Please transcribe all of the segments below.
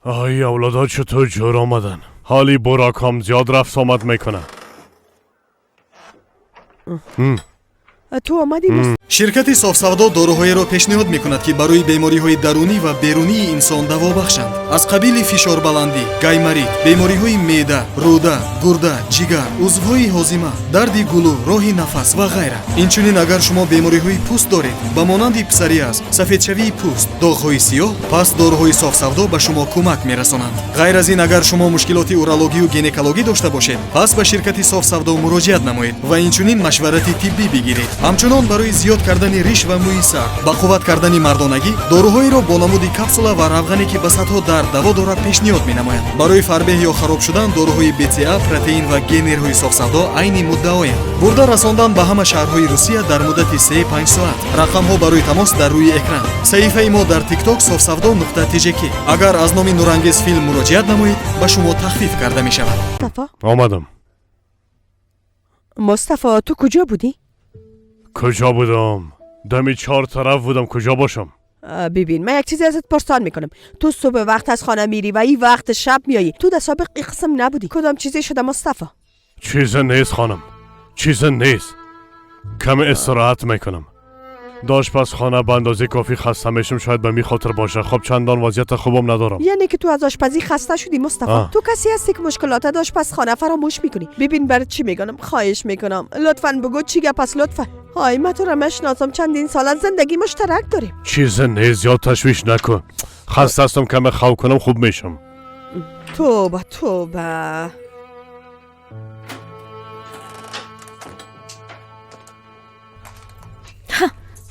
آی اولادا چطور جور آمدن؟ حالی براکام زیاد رفت آمد میکنه. تو آمدی شرکت صاف‌سودا داروهایро пешниҳод мекунад ки барои бемориҳои дарунӣ ва берунии инсон даво бахшанд. аз қабили фишорбаландӣ, гаймарид, бемориҳои меъда, рӯда, гурда, ҷигар, узвҳои ҳозима, дарди гулӯ, роҳи нафас ва ғайра. инчунин агар шумо бемориҳои пӯст доред ба монанди псориаз, сафедшавии пӯст, доғҳои сиёҳ, пас дороҳои софсавдо ба шумо кӯмак мерасонанд. ғайр аз ин агар шумо мушкилоти урологию гинекологӣ дошта бошед, пас ба ширкати софсавдо муроҷиат намоед ва инчунин машварати тиббӣ бигиред. ҳамчунон барои зиёд кардани риш ва мӯи сар, ба қувват кардани мардонагӣ, доруҳоеро бо намуди капсула ва равғане ки ба садҳо дард даво дорад пешниҳод менамояд. барои фарбеҳ ё хароб шудан доруҳои БЦА, протеин ва генерҳои софсавдо айни муддаоянд. бурда расондан ба ҳама шаҳрҳои Русия дар муддати 3-5 соат. рақамҳо барои тамос дар рӯи экран. саҳифаи мо дар TikTok sofsavdo.tjk. агар аз номи нурангез филм муроҷиат намоед, ба шумо тахфиф карда мешавад. آمدم. مصطفی تو کجا بودی؟ کجا بودم؟ دمی 4 طرف بودم. کجا باشم؟ ببین من یک چیزی ازت پرسان میکنم. تو صبح وقت از خانه میری و این وقت شب میایی. تو در سابق این قسم نبودی. کدام چیزی شده مصطفی؟ چیز نیست خانم. چیز نیست. کمی استراحت میکنم. آشپزخانه به اندازه کافی خسته میشم. شاید به می خاطر باشه. خب چندان وضعیت خوبم ندارم. یعنی که تو از آشپزی خسته شدی مصطفی؟ تو کسی هستی که مشکلات آشپزخانه فراموش میکنی؟ ببین برای چی میگم، خواهش میکنم لطفاً بگو چی گپ است لطفاً. های من تو را میشناسم، چندین سال از زندگی مشترک داریم. چیز نیست، زیاد تشویش نکن. خسته هستم، کمی خواب کنم خوب میشم. توبه توبه.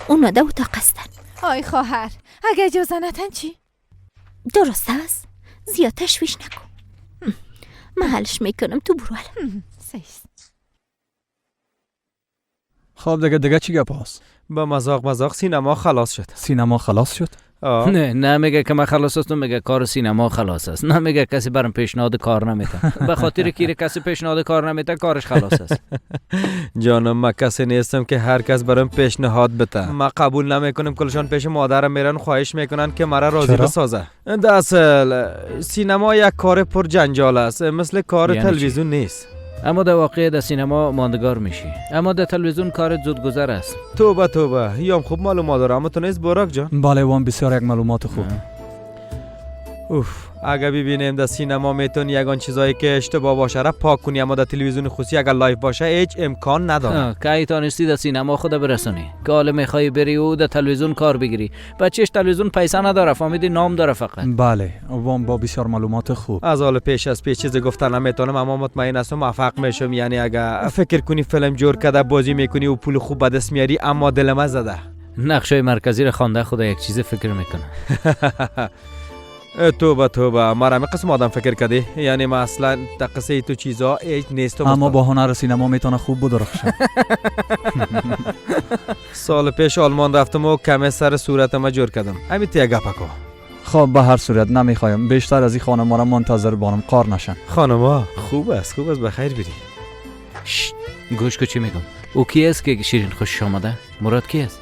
اومده اتاق هستن. آی خواهر اگه اجازه ندن چی؟ درست است، زیاد تشویش نکن. من حلش میکنم، تو برو حل. خب دیگه چی گپ است؟ با مذاق سینما خلاص شد. سینما خلاص شد؟ نه میگه که من خلاص هستم، میگه کار سینما خلاص است. نه میگه کسی برام پیشنهاد کار نمیده. به خاطر کی کسی پیشنهاد کار نمیده کارش خلاص است. جانم من کسی نیستم که هر کس برام پیشنهاد بده. من قبول نمیکنم. کلشان پیش مادرم میرن خواهش میکنن که مرا راضی بسازه. در اصل سینما یک کار پر جنجال است، مثل کار یعنی تلویزیون نیست. اما در واقع در سینما ماندگار میشی، اما در تلویزیون کار زودگذر است. توبه یام خوب معلومات دارم. اما تو نیست براک جان؟ بله وام بسیار یک معلومات خوب. اگه ببینیم در سینما میتونی یگان چیزایی که اشتباه باشه را پاک کنی، اما در تلویزیون خصوصی اگر لایو باشه هیچ امکان نداره. که ای تانستی در سینما خود برسونی، که حالا میخوای بری و در تلویزیون کار بگیری. بچهش تلویزیون پیسه نداره، فهمیدی، نام داره فقط. بله وام با بسیار معلومات خوب. از حال پیش چیزی گفتن نمیتونم، اما مطمئن هستم موفق میشم. یعنی اگه فکر کنی فیلم جور کرده بازی میکنی و پول خوب به دست میاری، اما دلم زده. نقشه مرکزی را خوانده خدا یک چیز فکر میکنه. توبه مرا می قسم آدم فکر کردی؟ یعنی من اصلا تقصه تو چیزا هیچ نیست. اما با هنر سینما میتونه خوب بدرخشه. سال پیش آلمان رفتم و کمی سر صورتم جور کردم. همین تیه گپا کو. خب به هر صورت نمیخوایم بیشتر از این خانما را منتظر بانم قار نشن. خانما خوب است بخیر بری. گوش کو چی میگم. او کی است که شیرین خوشش آمده؟ مراد کی است؟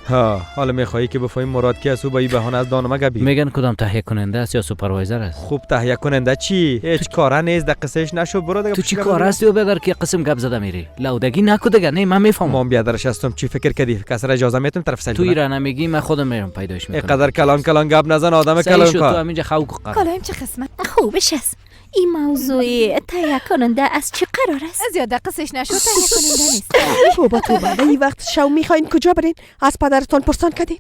حالا میخوایی که بفهمی مراد کی است و با این بهانه از دانم گبی؟ میگن کدام تهیه کننده است یا سوپروایزر است. خوب تهیه کننده چی؟ هیچ کاره نیست، دقیقش نشو برو دیگه. تو چی کار هستی و بدر که قسم گپ زده میری؟ لودگی نکو دیگه. نه من میفهمم. مام بیادرش هستم. چی فکر کردی؟ کسر اجازه میتونم طرف سنج تو ایران نمیگی، من خودم میرم پیداش میکنم. اینقدر کلان گپ نزن آدم کلان تو همینجا خوک کلایم چه قسمت؟ خوبش است. این موضوع تهیه کننده از چه قرار است؟ زیاد قصش نشو، تهیه کننده نیست. توبه این وقت شو میخواین کجا برین؟ از پدرتون پرسان کردین؟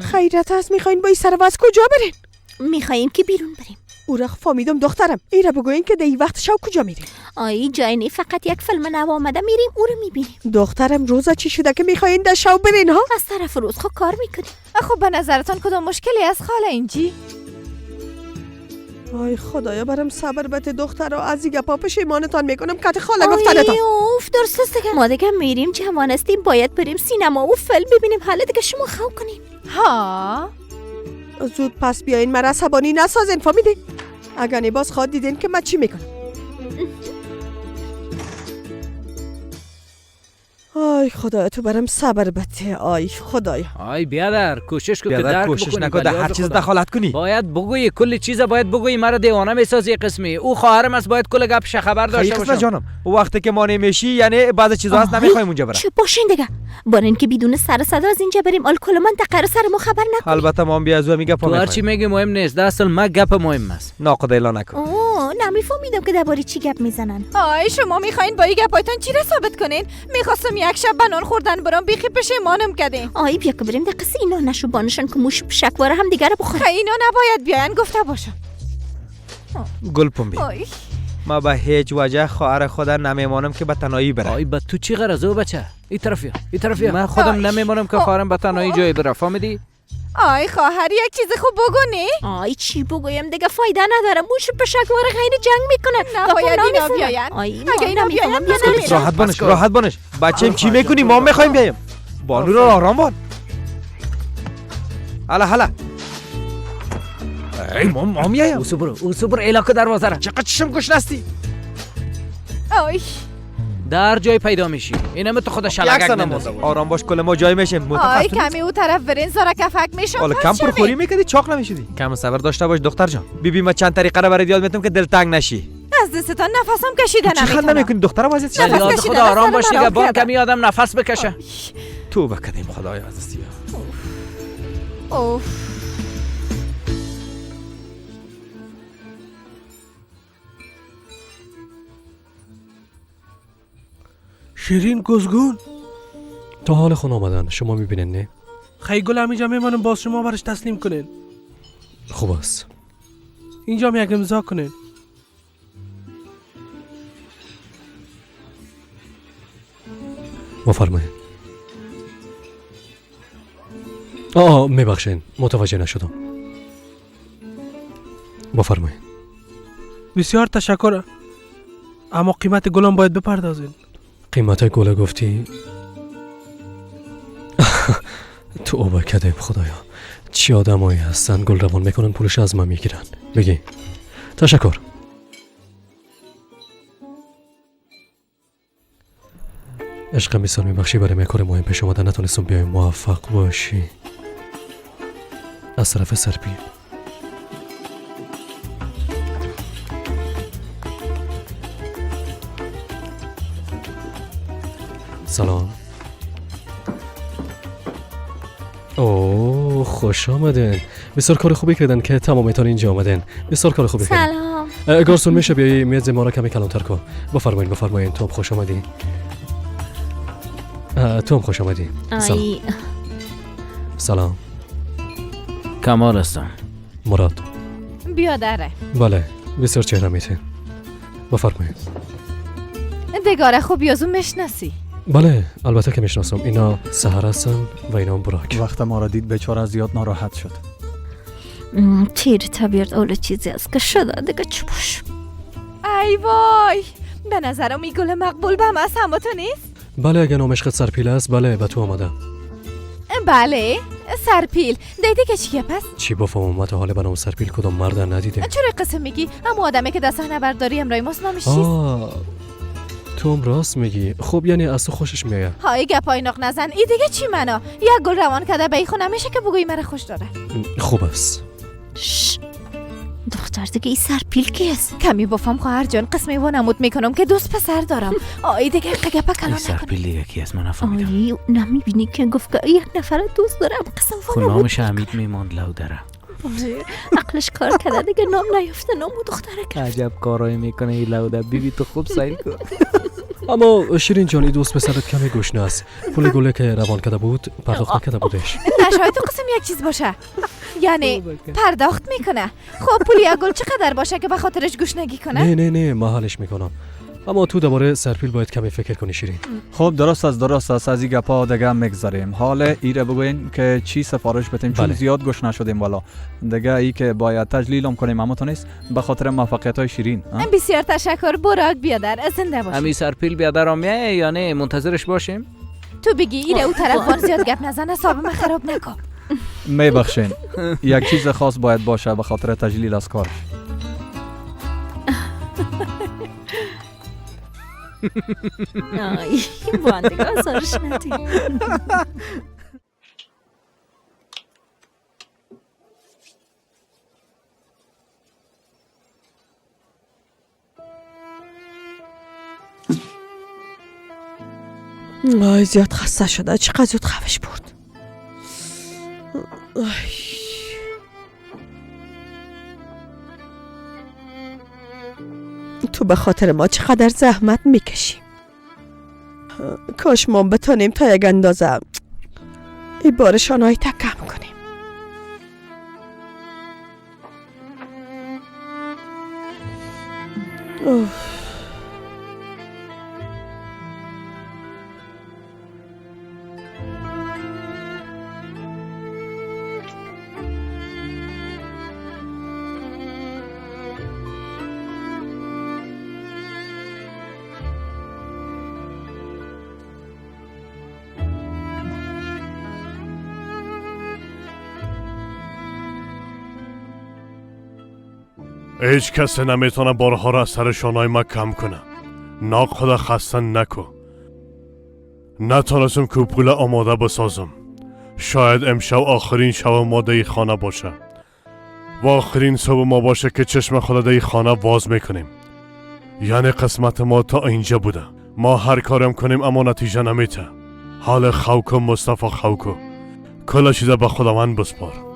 خیرت هست میخواین با این سرواز کجا برین؟ میخواییم که بیرون بریم. او را فهمیدم دخترم. این را بگوین که در این وقت شو کجا میرین؟ آی جای نی، فقط یک فیلم نو آمده میریم او رو میبینیم. دخترم روزا چی شده که میخواین در شو برین ها؟ از طرف روز خود کار میکنیم. خب به نظرتان کدام مشکلی از خاله اینجی؟ آی خدایا برم صبر بده دختر و از این گپا پشیمانتان میکنم که خاله گفتنتان. اوف درست است دیگه. ما دیگه میریم، جوان هستیم، باید بریم سینما و فیلم ببینیم. حالا دیگه شما خواب کنین. ها زود پس بیاین، مرا عصبانی نسازین، فهمیدین؟ اگر نه باز خواد دیدین که من چی میکنم. آی خدایا تو برام صبر بده. آی خدایا. آی بیادر کوشش کن که بیادر درک کوشش بکنی. نکن در ولی هر از چیز خدا. دخالت کنی. باید بگویی کل چیزا باید بگویی، مرا دیوانه میسازی قسمی. او خواهرم است، باید کل گپش خبر داشته خیلی باشم. جانم وقتی که ما نمیشی یعنی بعضی چیزا هست نمیخوایم اونجا برم. چه باشین دیگه، با اینکه بدون سر و صدا از اینجا بریم الکل منطقه رو سر ما خبر نکن. البته ما هم بیا از میگه تو هر چی میگی مهم نیست، در اصل ما گپ مهم است. ناقد اعلان نکن. اوه نمیفهمیدم که درباره چی گپ میزنن. آی شما میخواین با این گپایتان چی رو ثابت کنین؟ میخواستم یک شب بنان خوردن برام بیخی پشیمانم کردین. آی بیا که بریم دقیقه اینا نشو بانشان که موش پشکواره هم دیگر رو بخوره. اینا نباید بیاین گفته باشم. گل پنبی آی ما به هیچ وجه خواهر خدا نمیمانم که به تنهایی بره. آی با تو چی غرض او بچه؟ این طرفیا من خودم آی. نمیمانم که خواهرم به تنهایی جایی بره، فهمیدی؟ آی خواهر یک چیز خوب بگو نه؟ آی چی بگویم دیگه فایده نداره، موش پشکواره غیر جنگ میکنه. نباید اینا نمیفهمم. بیاین. آی اگه اینا بیاین نمیفهمم. من نمیرم. راحت بانش بچه‌م چی میکنی؟ ما میخوایم بیایم. بانو رو آرام بان. هلا ای ما میایم. او برو علاقه دروازه را. چقدر چشم گوش نستی؟ آی در جای پیدا میشی. اینم تو خود شلگک نندازی. آرام باش کل ما جای میشیم. آی کمی او طرف برین زارا کفک میشم. حالا کم پرخوری میکردی چاق نمیشدی. کم صبر داشته باش دختر جان. بیبی ما چند طریقه رو برات یاد میدم که دلتنگ نشی. از دستتان نفسم کشیده چی خند نمیتونم. نمیکنی دختر واسه چی؟ نفس یاد کشیدن خدا از آرام سر باش مرا دیگه، با کردن. کمی آدم نفس بکشه. تو بکدیم خدایا عزیزی. اوف شیرین گزگون تا حال خون آمدن شما میبینین نه؟ خیلی گل همینجا میمانم باز شما برش تسلیم کنین. خوب است. اینجا هم یک امضا کنین. بفرمایید. میبخشین متوجه نشدم. بفرمایید. بسیار تشکر، اما قیمت گلم باید بپردازین. قیمت گل گفتی؟ تو اوبا کدیم خدایا، چی آدمایی هستن گل روان میکنن پولش از من میگیرن. بگی تشکر. عشق میسال میبخشی برای میکار مهم پیش آمدن نتونستم بیایم. موفق باشی. از طرف سرپی. سلام. اوه خوش آمدین. بسیار کار خوبی کردن که تمامیتان اینجا آمدین. بسیار کار خوبی کردن. سلام. گارسون میشه بیایی میز ما را کمی کلانتر کن. بفرمایین تو هم خوش آمدی. تو هم خوش آمدی. آی سلام. کمال هستم. مراد. بیادره بله بسیار چهره میتین. بفرمایید. دگاره خوب یازو مشناسی. بله البته که میشناسم. اینا سحر هستن و اینا هم براک. وقت ما را دید بیچاره زیاد ناراحت شد. تیر طبیعت اول چیزی است که شده دیگه چی باش. ای وای به نظرم این گل مقبول به همه تو نیست؟ بله اگه نامشقت سرپیل است بله به تو آمده. بله سرپیل دیدی که چیه پس؟ چی بفهمم ما تا حالا به نام سرپیل کدام مرد ندیدیم. چرا قسم میگی؟ اما آدمی که دست نبرداری امرای ماست نامش چیست؟ تو هم راست میگی. خب یعنی از تو خوشش میآید. های گپای نق نزن ای دیگه چی منا؟ یک گل روان کرده به ای خو نمیشه که بگویی مرا خوش داره. خوب است. دختر دیگه این سرپیل کیست؟ کمی بفهم خواهر جان قسمی و نمود میکنم که دوست پسر دارم. آی دیگه گپا کلان نکن. سرپیل دیگه کی است من نفهمیدم. آی نمیبینی که گفت که یک نفر دوست دارم قسم و نمود. نامش حمید میماند لو داره. عقلش کار کرده دیگه نام نیافته نامو دختره کرد. عجب کارایی میکنه این لوده. بیبی تو خوب سیر کن. اما شیرین جان این دوست پسرت کمی گشنه است. پول گله که روان کرده بود پرداخت نکرده بودش. نشاید تو قسم یک چیز باشه. یعنی پرداخت میکنه. خب پول یک گل چقدر باشه که به خاطرش گوشنگی کنه؟ نه ما حلش میکنم. اما تو درباره سرپیل باید کمی فکر کنی شیرین. خب درست است از این گپا دیگه میگذاریم. حالا ایره بگوین که چی سفارش بدیم چون بله. زیاد گوش نشدیم والا. دیگه ای که باید تجلیلم کنیم اما تو نیست به خاطر موفقیت های شیرین. بسیار تشکر براک بیادر زنده باشی. همین سرپیل بیادر میایه یا نه منتظرش باشیم؟ تو بگی ایره او طرف زیاد گپ نزن حساب من خراب نکن. میبخشین یک چیز خاص باید باشه به خاطر تجلیل از کارش. آی باندگی آزارش ندی. آی زیاد خسته شده، چقدر زود خوابش برد. تو به خاطر ما چقدر زحمت میکشی. کاش ما بتانیم تا یک اندازه این بارشان های تا کم کنیم. هیچ کسی نمیتونه بارها را از سر شانای ما کم کنه. ناق خدا خسته نکو. نتونستم که پول آماده بسازم. شاید امشب آخرین شب ما در خانه باشه و آخرین صبح ما باشه که چشم خدا در خانه باز میکنیم. یعنی قسمت ما تا اینجا بوده. ما هر کارم کنیم اما نتیجه نمیته. حال خوکو مصطفی خوکو کل چیزا به خداوند بسپار.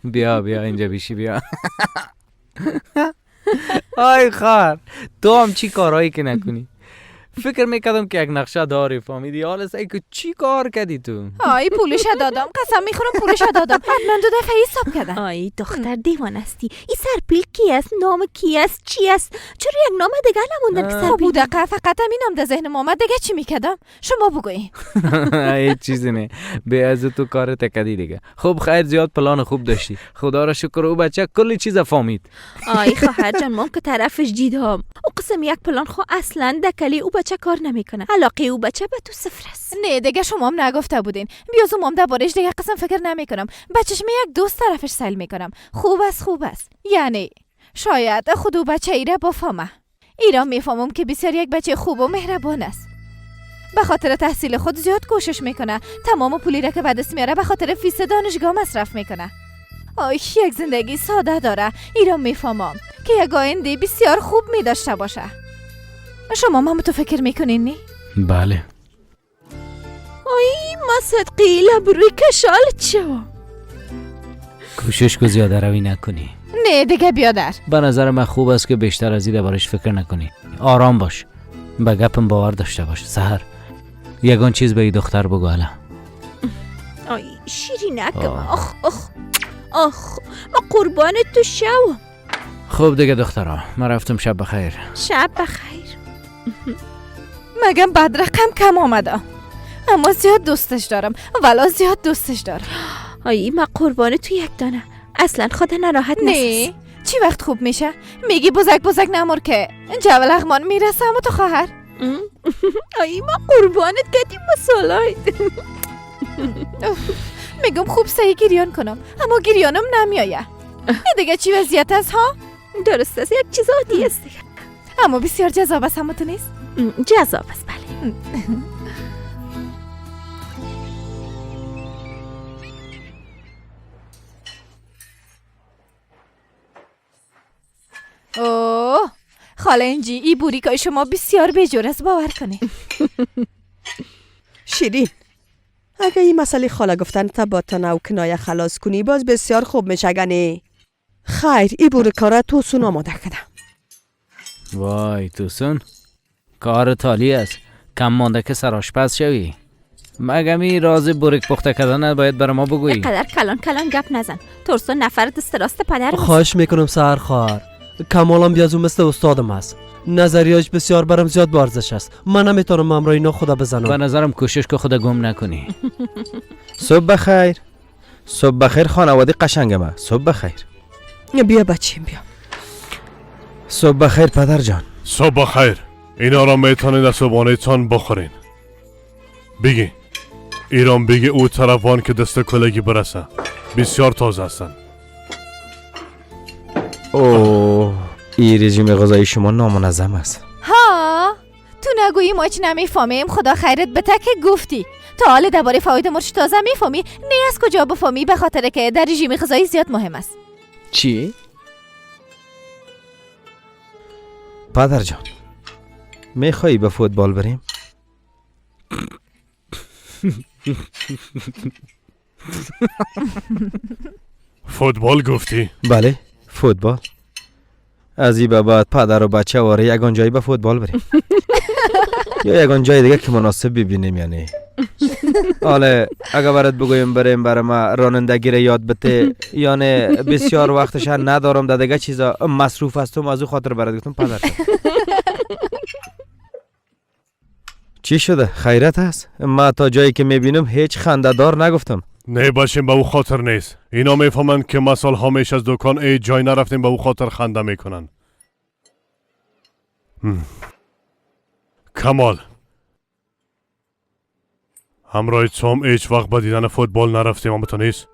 بیا اینجا بیشی بیا. آی خار تو هم چی کارهایی که نکنی. فکر میکردم که یک نقشه داری فهمیدی. حالا سعی که چی کار کردی تو؟ آی پولش دادم، قسم میخورم پولش دادم. حتما 2 دفعه حساب کردم. آی دختر دیوان استی. این سرپیل کی است؟ نام کی است؟ چی است؟ چرا یک نام دیگه نموندن که سرپیل بوده؟ فقط همین نام در ذهن ما اومد. دیگه چی میکردم؟ شما بگویی. هیچ چیزی نه. به از تو کار تکدی دیگه. خب خیر زیاد پلان خوب داشتی. خدا را شکر او بچه کلی چیز فهمید. آی خواهر جان من که طرفش دیدم. او قسم یک پلان خو اصلا دکلی او بچه کار نمیکنه. علاقه او بچه به تو صفر است. نه دیگه شما هم نگفته بودین. بیازم هم دربارش دیگه قسم فکر نمیکنم. بچه‌ش می یک دوست طرفش سیل میکنم. خوب است. یعنی شاید خود او بچه ایره بفهمه. ایران میفهمم که بسیار یک بچه خوب و مهربان است. به خاطر تحصیل خود زیاد کوشش میکنه. تمام پولی را که به دست میاره به خاطر فیس دانشگاه مصرف میکنه. آی یک زندگی ساده داره. ایران میفهمم که یک آینده بسیار خوب میداشته باشه. شما هم تو فکر میکنین نی؟ بله. آی ما صدقی لبروی کشالت شو. کوشش که زیاده روی نکنی. نه دیگه بیادر. به نظر من خوب است که بیشتر از این دربارش فکر نکنی. آرام باش. به گپم باور داشته باش. سحر یگان چیز به این دختر بگو حالا. آی شیرینکم. آخ ما قربان تو شو. خوب دیگه دخترها من رفتم. شب بخیر. شب بخیر. مگم بد رقم کم آمده. اما زیاد دوستش دارم. والا زیاد دوستش دارم. آی ما قربان تو یک دانه. اصلا خدا ناراحت نسیز. نه چی وقت خوب میشه؟ میگی بزرگ نمور که جول اغمان میرسه. اما تو خواهر آی ما قربانت کردیم مسالایت. میگم خوب سعی گریان کنم اما گریانم نمیایه. دیگه چی وضعیت است ها؟ درست است یک چیز عادی است دیگه. اما بسیار جذاب است. اما تو نیست؟ جذاب است بله. اوه خاله انجی ای بوریکای شما بسیار بیجور است باور کنی. شیرین اگه این مسئله خاله گفتن تا با تنه و کنایه خلاص کنی باز بسیار خوب میشه گنی. خیر ای بوریکاره توسون آماده کردم. وای توسون کار تالی است. کم مانده که سرآشپز شوی. مگم این راز بوریک پخته کردن باید برای ما بگویی. اینقدر کلان گپ نزن. ترسون نفر دست راست پدر. خواهش میکنم سحر خواهر. کمالم بیازو مثل استادم است. نظریاش بسیار برام زیاد بارزش است. من نمیتونم امرای اینا خدا بزنم. به نظرم کوشش که خدا گم نکنی. صبح بخیر. صبح بخیر خانواده قشنگم. صبح بخیر. بیا بچیم بیا. صبح بخیر پدر جان. صبح بخیر. اینا را میتونید از صبحانه تان بخورین. بگی ایران بگه او طرفان که دست کلگی برسه. بسیار تازه هستن. اوه، این رژیم غذایی شما نامنظم است. ها تو نگویی ما هیچ نمیفهمیم. خدا خیرت بده که گفتی. تا حال درباره فواید مرچ تازه میفهمی؟ نه از کجا بفهمی؟ به خاطر که در رژیم غذایی زیاد مهم است. چی؟ پدر جان، میخوایی به فوتبال بریم؟ فوتبال گفتی؟ بله، فوتبال. از این به بعد پدر و بچه واره یگان جایی به فوتبال بریم. یا یگان جای دیگه که مناسب ببینیم. یعنی حالا اگه برات بگویم بریم برای ما رانندگی را یاد بده، یعنی بسیار وقتش ندارم در دیگه چیزا مصروف هستم، از او خاطر برات گفتم پدر. چی شده؟ خیرت هست؟ ما تا جایی که میبینم هیچ خنده‌دار نگفتم. نه باشیم به او خاطر نیست. اینا میفهمند که ما سال همیشه از دکان ای جای نرفتیم به او خاطر خنده میکنن. کمال، همراه توم هیچ وقت به دیدن فوتبال نرفتیم، اما تو نیست.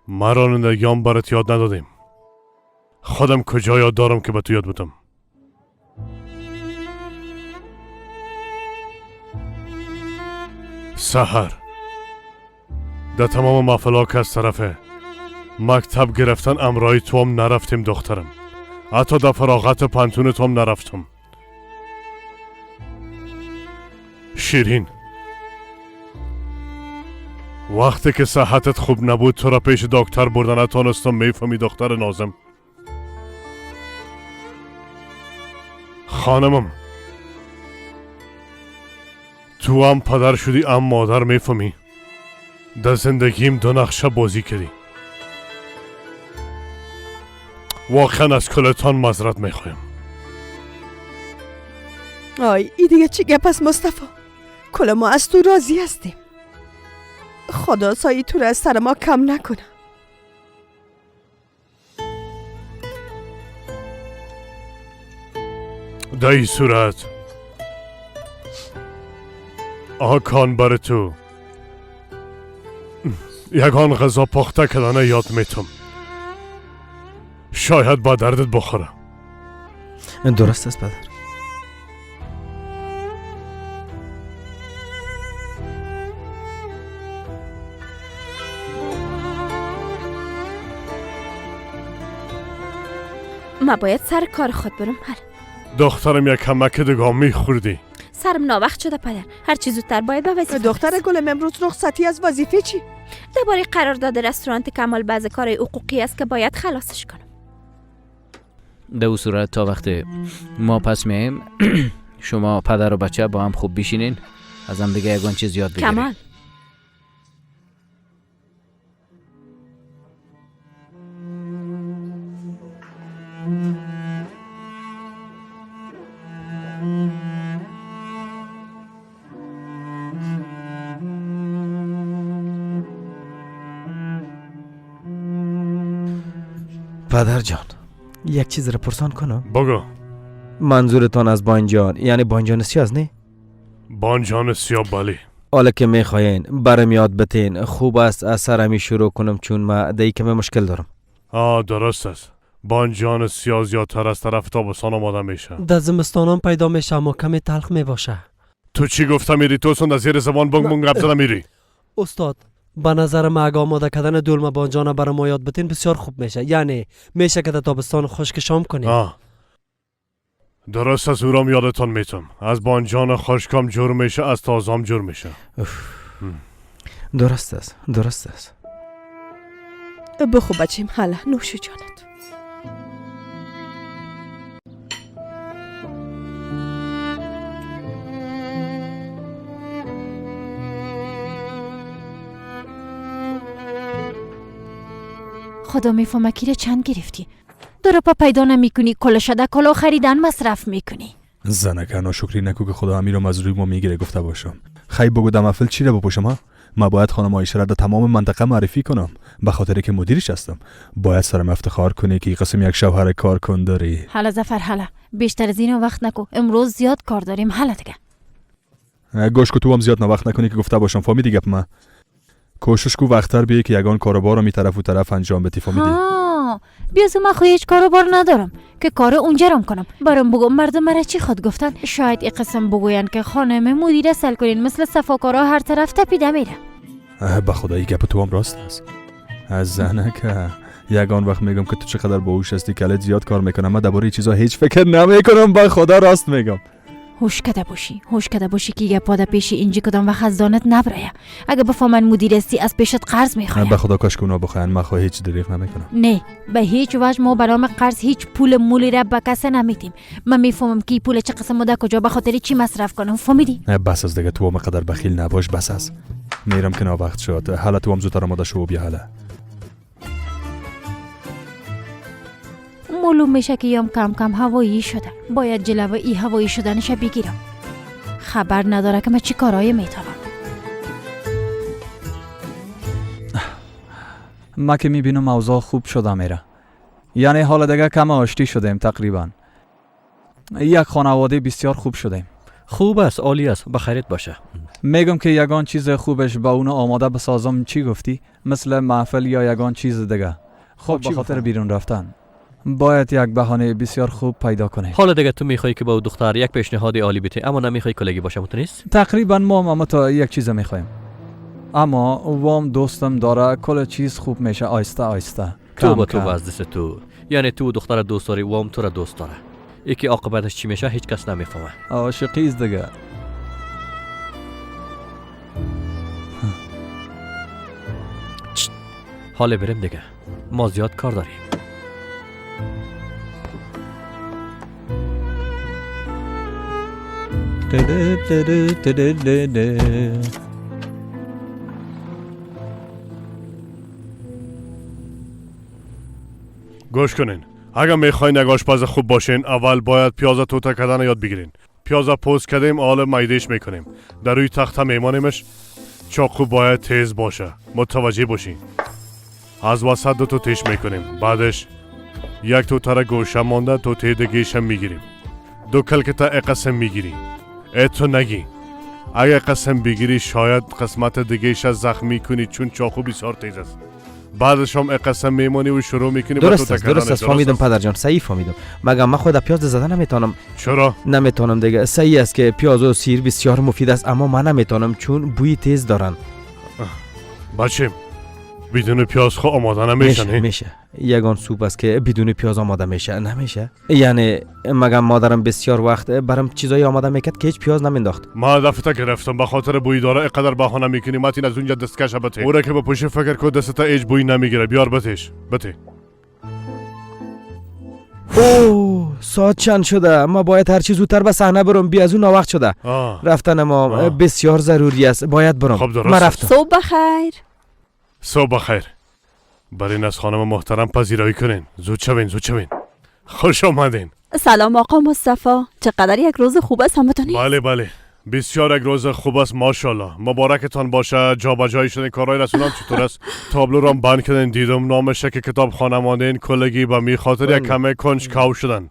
ما رانندگیام برات یاد ندادیم. خودم کجا یاد دارم که به تو یاد بدم. سحر در تمام محفلا که از طرف مکتب گرفتن امرای توم نرفتیم دخترم. حتی در فراغت پنتون توم نرفتم. شیرین، وقتی که صحتت خوب نبود تو را پیش دکتر بردن نتانستم میفهمی دختر نازم. خانمم، تو هم پدر شدی هم مادر میفهمی. در زندگیم دو نقشه بازی کردی. واقعا از کلتان معذرت میخوایم. آی این دیگه چی گپ است مصطفی؟ کل ما از تو راضی هستیم. خدا سایی تو را از سر ما کم نکنه. در این صورت آکان بر تو یگان غذا پخته کردن یاد میتم. شاید با دردت بخوره. درست است پدر. ما باید سر کار خود برم. دخترم یک کمک دیگه میخوردی. سرم ناوقت شده پدر. هر چیز زودتر باید به وظیفه. دختر گلم امروز رخصتی از وظیفه چی؟ درباره قرارداد رستوران کمال بعض کار حقوقی است که باید خلاصش کنم. در اون صورت تا وقت ما پس میایم شما پدر و بچه با هم خوب بشینین، از هم دیگه یگان چیز یاد بگیرین. کمال، پدر جان، یک چیز را پرسان کنم؟ بگو. منظورتان از بانجان یعنی بانجان سیاز نه؟ بانجان سیاه بله. حالا که میخواین برم یاد بتین خوب است از سرمی شروع کنم، چون ما دی کمی مشکل دارم. درست است. بانجان سیاه زیادتر از طرف تابستان آماده میشه. در زمستان پیدا میشه اما کمی تلخ میباشه. تو چی گفته میری؟ تو سن از زیر زبان بنگ گپ زدن میری. استاد به نظر من اگه آماده کردن دلمه بانجان برای ما یاد بتین بسیار خوب میشه. یعنی میشه که در تابستان خشک شام کنیم. درست است، او رام یادتان میتم. از بانجان خشکام جور میشه، از تازام جور میشه. درست است، درست است. بخو بچیم. حالا نوش جانت. خدا میفهمه که چند گرفتی. داره پا پیدا نمیکنی، کلا شده کلا خریدن مصرف میکنی. زنکه ناشکری نکو که خدا همین رو از روی ما میگیره. گفته باشم خیلی بگو دمفل چی رو بپوشم ها؟ ما باید خانم عایشه را در تمام منطقه معرفی کنم، به خاطر که مدیرش هستم. باید سرم افتخار کنی که قسم یک شوهر کار کن داری. حالا زفر، حالا بیشتر از این وقت نکو، امروز زیاد کار داریم. حالا دیگه گوش کو تو هم زیاد وقت نکنی که گفته باشم فهمیدی گپ ما کوشش کو وقتتر بیای که یگان کاروبار رو می طرف و طرف انجام بدی فهمیدی بیازو من خو هیچ کاروبار ندارم که کار اونجا رم کنم برام بگو مردم مرا چی خود گفتن شاید این قسم بگوین که خانم مدیر سل کنین مثل صفاکارا هر طرف تپیده میره به خدا این گپ تو هم راست است از زنه که یگان وقت میگم که تو چقدر باهوش هستی کلت زیاد کار میکنم من درباره چیزا هیچ فکر نمیکنم به خدا راست میگم هوش کده باشی که گپا در پیش اینجا کدام وقت از دانت نبره اگه بفهمن مدیر استی از پیشت قرض میخوایم به خدا کاش که اونا بخواین من خواهی هیچ دریغ نمیکنم نه به هیچ وجه ما برام قرض هیچ پول مولی را به کسی نمیدیم من میفهمم که پول چه قسم مده کجا به خاطر چی مصرف کنم فهمیدی بس از دیگه تو هم قدر بخیل نباش بس از میرم که وقت شد حالا تو هم زودتر آماده شو بیا حالا معلوم میشه که یم کم کم هوایی شده باید جلوه ای هوایی شدنش بگیرم خبر نداره که من چی کارایی میتونم ما که میبینم اوضاع خوب شده میره یعنی حالا دیگه کم آشتی شدیم تقریبا یک خانواده بسیار خوب شدیم خوب است عالی است بخیرت باشه میگم که یگان چیز خوبش با اونو آماده بسازم چی گفتی مثل محفل یا یگان چیز دیگه خب به خاطر بیرون رفتن باید یک بهانه بسیار خوب پیدا کنیم حالا دیگه تو میخوای که با او دختر یک پیشنهاد عالی بده اما نمیخوای کلگی باشه متونیست تقریبا ما هم تا یک چیز میخوایم اما وام دوستم داره کل چیز خوب میشه آیسته آیسته تو با تو وزدست تو یعنی تو دختر دوست داری وام تو را دوست داره یکی عاقبتش چی میشه هیچ کس نمیفهمه عاشقی دیگه حالا بریم دیگه ما زیاد کار داریم گوش کنین اگر میخواین یک آشپز خوب باشین اول باید پیازا توتا کردن یاد بگیرین پیازا پوست کردیم حالا مایدهش میکنیم در روی تخته میمانیمش چاقو باید تیز باشه متوجه باشین از وسط دو تا تیش میکنیم بعدش یک توتا را گوشه مانده توته دیگه‌ش هم میگیریم دو کلکتا قسم میگیری تو نگی اگه قسم بگیری شاید قسمت دیگه‌ش زخمی کنی چون چاقو بسیار تیز است بعدش هم قسم میمونی و شروع میکنی درست است فهمیدم پدر جان صحیح فهمیدم مگه من خود پیاز زدن نمیتونم چرا نمیتونم دیگه صحیح است که پیاز و سیر بسیار مفید است اما من نمیتونم چون بوی تیز دارن بچه بدون پیاز خو آماده نمیشه میشه یگان سوپ است که بدون پیاز آماده میشه نمیشه یعنی مگه مادرم بسیار وقت برام چیزای آماده میکرد که هیچ پیاز نمینداخت ما دفعه گرفتم به خاطر بوی داره اینقدر بهانه میکنی متین از اونجا دستکش بته اوره که به پوش فکر کو دستت هیچ بوی نمیگیره بیار بتش بته اوه ساعت چند شده ما باید هر چیز زودتر به صحنه برم بی از اون وقت شده رفتن ما بسیار ضروری است باید برم خب ما رفتم صبح بخیر صبح بخیر برین از خانم محترم پذیرایی کنین زود شوین خوش آمدین سلام آقا مصطفی چقدر یک روز خوب است همتون بله بسیار یک روز خوب است ماشاءالله مبارکتان باشه جابجایی شدین کارهای رسولان چطور است تابلو را بند کردین دیدم نامشه که کتاب خانه ماندین کلگی به می خاطر یک کمه کنجکاو شدن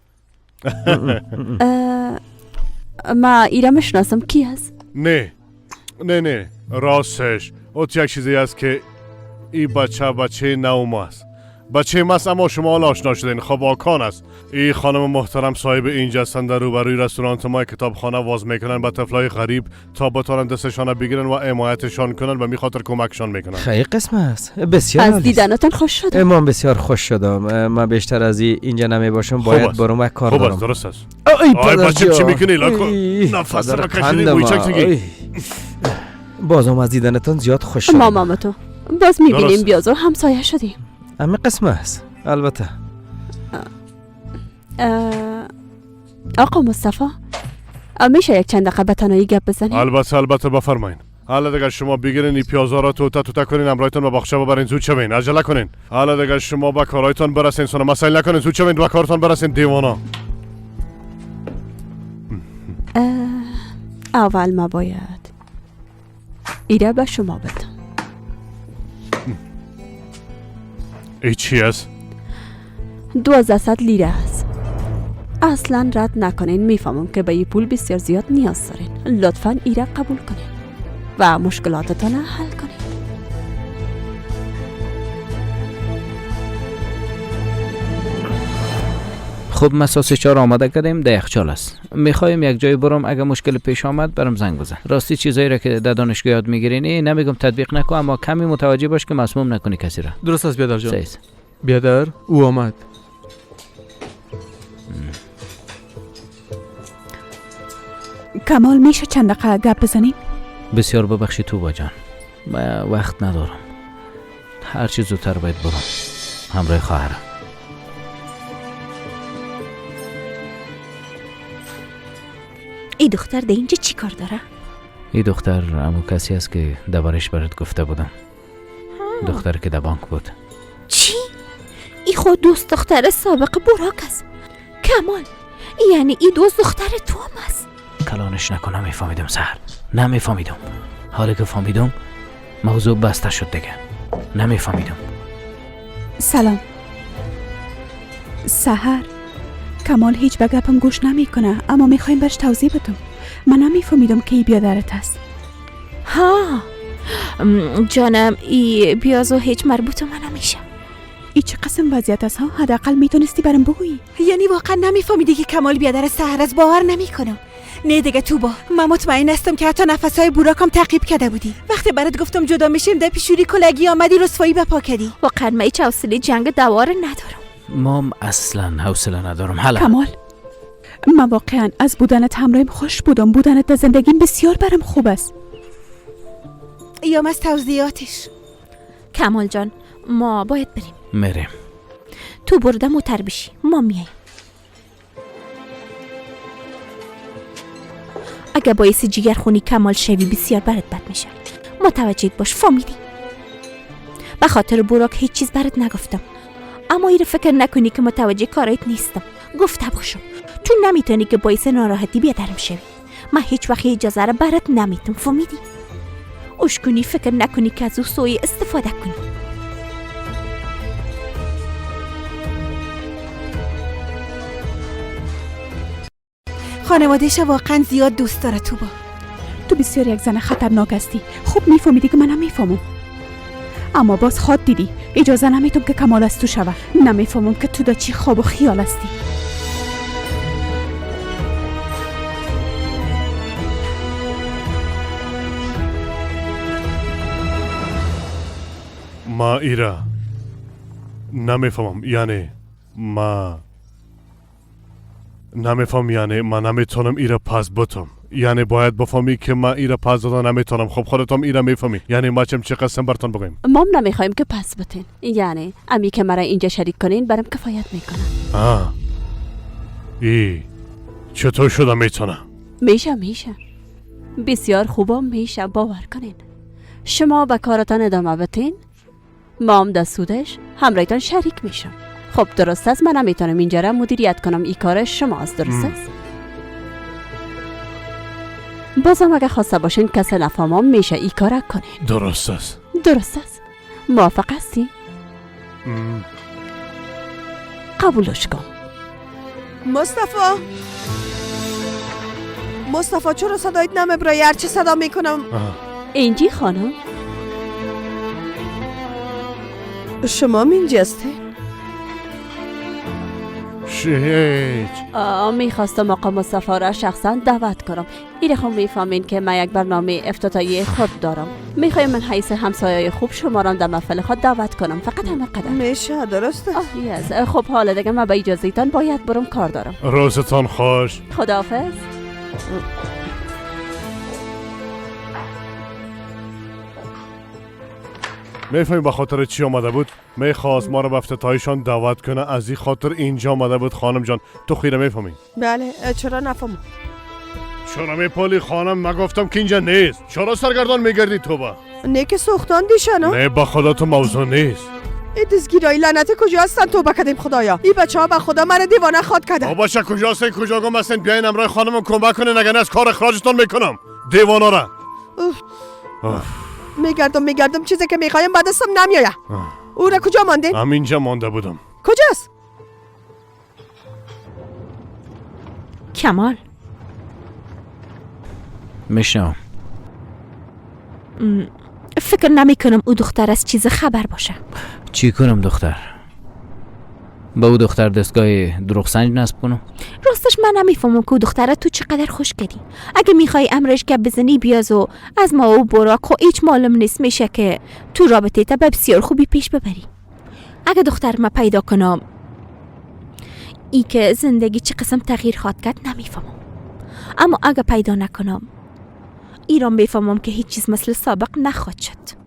ما ایرا میشناسم کی است نه راستش اوت یک چیزی است که ای بچه نوم است بچه ماست اما شما حال آشنا شدین خب آکان است ای خانم محترم صاحب اینجا هستن در روبروی رستوران ما کتابخانه واز میکنن به طفلای غریب تا بتونن دستشان بگیرن و حمایتشان کنن و میخاطر کمکشان میکنن خیلی قسم است بسیار از دیدنتون خوش شدم من بسیار خوش شدم من بیشتر از اینجا نمی باشم باید برم و کار دارم خوب است درست است ای بچه چی میکنی نفس را کشیدی مویچک تگی بازم از دیدنتون زیاد خوش شدم ماما تو باز میبینیم بیازو همسایه شدیم همه قسم است البته آقا مصطفی میشه یک چند دقیقه به تنهایی گپ بزنیم البته بفرمایین حالا دیگه شما بگیرین این پیازا را توتا کنین امرایتون به باغچه ببرین زود شوین عجله کنین حالا دیگه شما با کارایتون برسین سونا مسائل نکنین زود شوین با کارتون برسین دیوانا اول ما باید ایره به شما بدم ای چی است؟ 1200 لیره است اصلا رد نکنین. میفهمم که به این پول بسیار زیاد نیاز دارین. لطفا ایره قبول کنین و مشکلاتتان حل کنین. خب مساس 4 آماده کردیم، ده یخچال است. میخوایم یک جای برم، اگه مشکل پیش آمد برام زنگ بزن. راستی چیزایی را که در دانشگاه یاد میگیرینی نمیگم تطبیق نکن، اما کمی متوجه باش که مسموم نکنی کسی را. درست است بیادر جان. سیز. بیادر او آمد. کمال میشه چند دقیقه گپ بزنیم؟ بسیار ببخشی توبا جان، من وقت ندارم. هر چیز زودتر باید برم همراه خواهرم. ای دختر ده اینجا چی کار داره؟ این دختر همون کسی است که دربارش برات گفته بودم. دختر که در بانک بود. چی؟ ای خود دوست دختر سابق براک است. کمال، یعنی ای دوست دختر تو هم است؟ کلانش نکن، نمیفهمیدم سهر، نمیفهمیدم. حالی که فهمیدم موضوع بسته شد دیگه. نمیفهمیدم. سلام سحر. کمال هیچ به گپم گوش نمیکنه، اما میخوایم برش توضیح بدم. من نمیفهمیدم که ای بیادرت است. ها جانم، ای بیازو هیچ مربوط من نمیشه. ای چه قسم وضعیت است ها؟ حداقل میتونستی برام بگویی. یعنی واقعا نمیفهمیدی که کمال بیادر سحر از؟ باور نمیکنم. نه دیگه توبا، من مطمئن هستم که حتی نفسهای براکم تعقیب کرده بودی. وقتی برات گفتم جدا میشیم در پیشوری کلگی آمدی رسوایی بپا کردی. واقعا من هیچ حوصله جنگ دوار ندارم. مام اصلا حوصله ندارم. حالا کمال، من واقعا از بودنت همراهیم خوش بودم. بودنت در زندگیم بسیار برام خوب است. ایام از توضیحاتش. کمال جان، ما باید بریم. میریم. تو برده موتر بشی، ما میاییم. اگه باعث جگر خونی کمال شوی بسیار برات بد میشه. متوجه باش، فهمیدی؟ به خاطر براک هیچ چیز برات نگفتم، اما ایره فکر نکنی که متوجه کارایت نیستم. گفته باشم تو نمیتونی که باعث ناراحتی بیادرم شوی. من هیچ وقت اجازه را برات نمیتونم، فهمیدی؟ اوش کنی فکر نکنی که از او سوی استفاده کنی. خانوادهش واقعا زیاد دوست داره توبا. تو بسیار یک زن خطرناک هستی. خوب میفهمیدی که منم میفهمم، اما باز خود دیدی. اجازه نمیتونم که کمال از تو شوه. نمیفهمم که تو دا چی خواب و خیال هستی. ما ایرا نمیفهمم. یعنی ما نمیفهم. یعنی من نمیتونم ایرا پس بتم. یعنی باید بفهمی که من ایرا پس دادن نمیتونم. خب خودتم ایرا میفهمی. یعنی ما چه قسم برتون بگیم؟ ما نمیخوایم که پس بتین. یعنی امی که مرا اینجا شریک کنین برام کفایت میکنه. ای چطور شده میتونه؟ میشه بسیار خوبم میشه. باور کنین شما به کارتان ادامه بتین، ما هم در سودش همراهتان شریک میشم. خب درست است، من نمیتونم اینجا را مدیریت کنم. این کار شما است، درست است؟ بازم اگه خواسته باشین کسی نفهمم میشه این کار کنین. درست است. موافق هستی؟ قبولش کن. مصطفی چرا صدایت نمیبرای؟ هرچی صدا میکنم. اینجی خانم، شما اینجی هستی؟ هیچ. میخواستم آقا مصطفی را شخصا دعوت کنم. ایره خب میفهمین که من یک برنامه افتتاحیه خود دارم. میخوایم من حیث همسایه خوب شما را در محفل خود دعوت کنم. فقط همه قدر میشه؟ درسته؟ خب حالا دیگه من به اجازهتان باید برم، کار دارم. روزتان خوش. خداحافظ. میفهمی به خاطر چی آمده بود؟ میخواست ما رو به افتتاحیشان دعوت کنه، از این خاطر اینجا آمده بود. خانم جان تو خیره میفهمی؟ بله. چرا نفهمم؟ چرا میپالی خانم؟ نگفتم که اینجا نیست. چرا سرگردان میگردی تو با؟ نه که سوختان دیشنو؟ نه به خدا تو موضوع نیست. ای دزگیرای لعنت کجا هستن؟ توبه کردیم خدایا. این بچه ها به خدا من دیوانه خواد کردن. بابا چه کجا هستن؟ کجا گم هستن؟ بیاین امرای خانم کمک کنین، اگر نه از کار اخراجتون میکنم. دیوانه را. میگردم چیزی که میخوایم بعد دستم نمیایه. او را کجا ماندین؟ همینجا مانده بودم. کجاست؟ کمال میشنم. فکر نمی کنم او دختر از چیز خبر باشه. چی کنم دختر؟ با او دختر دستگاه دروغ سنج نصب کنم؟ راستش من نمیفهمم که او دختره تو چقدر خوش کردی. اگه میخوای امرش گپ بزنی بیاز و از ما و براک و هیچ معلوم نیست میشه که تو رابطه تا به بسیار خوبی پیش ببری. اگه دختر ما پیدا کنم ای که زندگی چه قسم تغییر خواد کرد نمیفهمم، اما اگه پیدا نکنم ایران بفهمم که هیچ چیز مثل سابق نخواد شد.